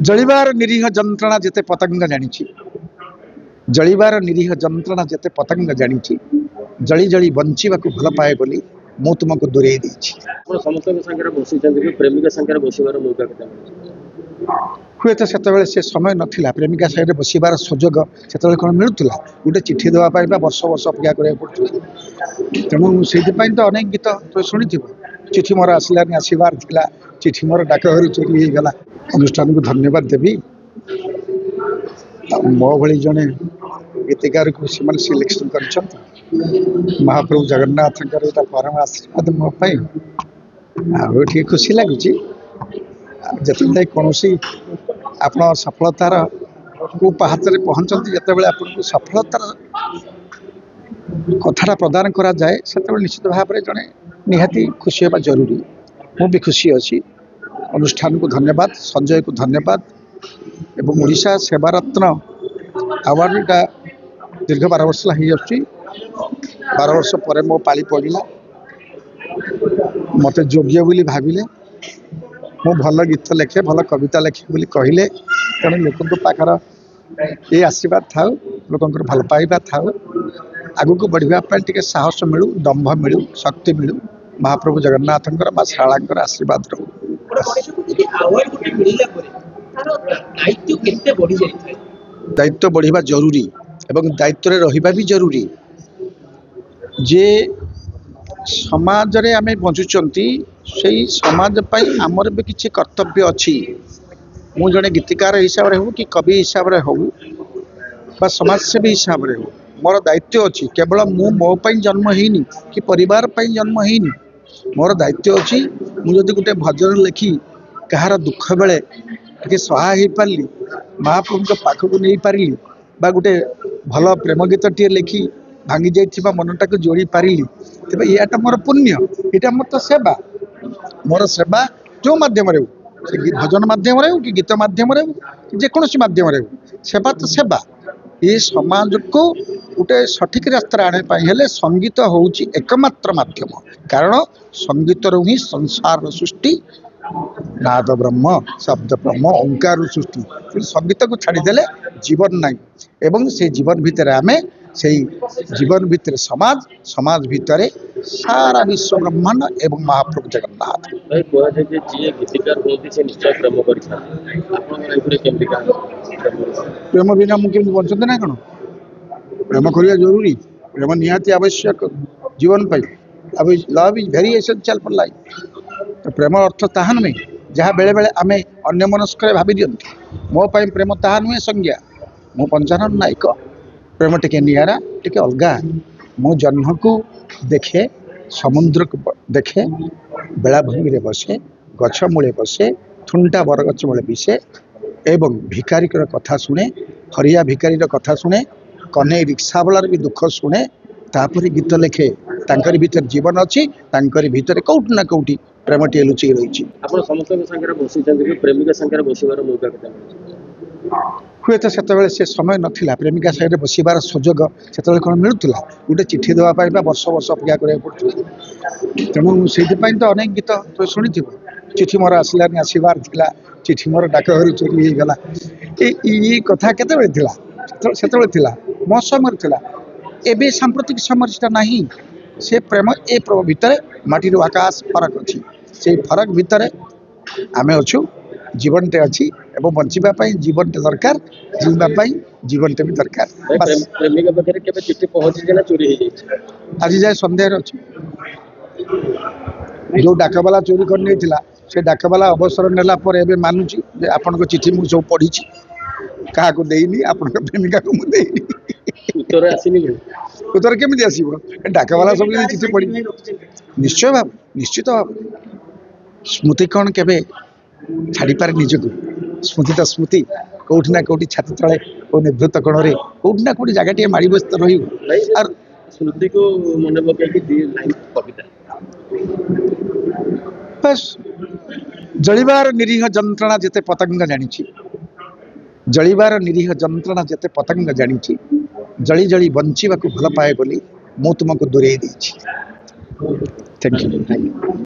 जलिबार निरीह जंत्रणा जेते पतंग जानी जलिबार निरीह जंत्रणा जेते पतंग जानी जली जली बंचिबा को भल पाए बोली मु तुमको दूरे देछि हुए तो सेतबेले से समय नथिला प्रेमिका साइड बसिबार सुजोग सेतबेले कोन मिलुतला गोटे चिट्ठी देवा पाई बा वर्ष वर्ष अपेक्षा करिया पड़थि तेणु सेति पई तो अनेक गीत तो सुनिथिबो चिट्ठी मोर आसलानी आसीबार थिला चिट्ठी मोर डाक हरी चोरी हो गला अनुष्ठान को धन्यवाद देवी मो भली जने गीतिकार को सिलेक्शन कर महाप्रभु जगन्नाथ परम आशीर्वाद मो खुशी लगुच जिते कौन आप सफलतार को पहाचरे पहुँचती जिते आपको सफलतार कथा प्रदान करा जाए से निश्चित भाव में जड़े निहाती खुशी होगा जरूरी मु भी खुशी अच्छी अनुष्ठान को धन्यवाद संजय को धन्यवाद एवं ओडिशा सेवारत्न अवार्डटा दीर्घ 12 वर्ष हो 12 वर्ष पर मो पाली पड़ा मत योग्य बोली भाविले मु भल गीत लेखे भल कविता लेखे बोली कहले तेणु लोक पाखर ये आशीर्वाद था लोक भल पाइबा था आगु को बढ़ापी साहस मिलू दंभ मिलू शक्ति मिलू महाप्रभु जगन्नाथ शाला आशीर्वाद रो दायित्व बढ़िबा जरूरी एवं दायित्व रहिबा भी जरूरी जे समाज रे आमे बंचुचंती सेही समाज पई आमर भी किछि कर्तव्य अछि मु जने गीतिकार हिसाब रे हो कि कवि हिसाब रे हो बा समाज सेवी हिसाब रे हो मोर दायित्व अछि केवल मु मो पई जन्म हेनी कि परिवार पई जन्म हेनी मोर दायित्व अछि मु जदि गुटे भजन लेखी कहार दुख बेले टे सहाय हो पारि महाप्रभु पाख को नहीं पारि बा गोटे भल प्रेम गीत टे लेखि भांगी जाइथिबा मनटा को जोड़ी पारि तेज याटा मोर पुण्य यहाँ मोर तो सेवा मोर सेवा जो माध्यम रे भजन माध्यम रे कि गीत माध्यम रे जेकोसी माध्यम रे सेवा तो सेवा ये समाज को गोटे सठिक रास्ता आने हेले संगीत होउची एकमात्र माध्यम कारण संगीत रू ही संसार सृष्टि नाद ब्रह्म शब्द ब्रह्म ओंकार सृष्टि संगीत को छाड़देले जीवन नाई एवं से जीवन भितर आमे से जीवन भितर समाज समाज भितर सारा विश्व ब्रह्मांड एवं महाप्रभु जगन्नाथ प्रेम बिना मुझे बचते ना कौन प्रेम करवा जरूरी प्रेम निहाती आवश्यक जीवन पाई love is very essential for life तो प्रेम अर्थ ताहा नुहे जहाँ बेले बेले आम अन्य मनस्क भावी दिखती मो पाई प्रेम ताहा नुहे संज्ञा मो पंचानन नायक प्रेम टिके निरा टिके अलग मो जन्म को देखे समुद्र को देखे बेलाभूमि बसे गछ मूले बसे थुंटा बरगछ मूले बिसे एवं भिकारी कथा शुणे हरिया भिकारी कथा शुणे कन्हई रिक्शा वालार भी दुख शुणे तापर गीत लेखे तांकरी भीतर जीवन अच्छी तांकरी भीतर कौटी ना कौटी प्रेम टी लुचि रही हुए तो सेतबेले से समय नथिला प्रेमिका साइड बसिबार सुजोग सेतबेले कोन मिलुतला गोटे चिट्ठी देवा पाई बा वर्ष वर्ष अपेक्षा करिया पड़थि तेणु सेति पई तो अनेक गीत तो सुनिथिबो चिट्ठी मोर आसलानी आसीबार थिला चिट्ठी मोर डाक हरी चोरी हो गला ए कथा केतेबेले थिला सेतबेले थिला मो समय थिला एबे सांप्रतिक समस्या नहीं से प्रेम ए प्रेम भितर माटी आकाश फरक अच्छी से फरक भितर आमे अच्छु जीवनटे अच्छी एवं बचापी जीवनटे दरकार जीवाई जीवनटे भी दरकार आज जाए सन्देह अच्छी जो डाकबाला चोरी कर नहीं से डाकबाला अवसर नेला पर एबे मानुची आपण चिठी मुझे सब पढ़ी क्या देनी आपण प्रेमिका को मुझे उत्तर केमी आसो डाकबाला सब चिठी पढ़ी निश्चय भाव निश्चित भाव स्मृति कौन के छाड़ी पारे निजक स्मृति तो स्मृति कौटी ना कौटी छाती तले निभृत कण में कौटी ना कौटी जगह माड़ी बसते रही स्मृति को मन कविता बस जलिबार निरीह जंत्रणा जेते पतंग जानी जलिबार निरीह जंत्रणा जेते पतंग जानी जली जली बंचिबा को भल पाए बोली मु तुमको दूरे देछि। Thank you.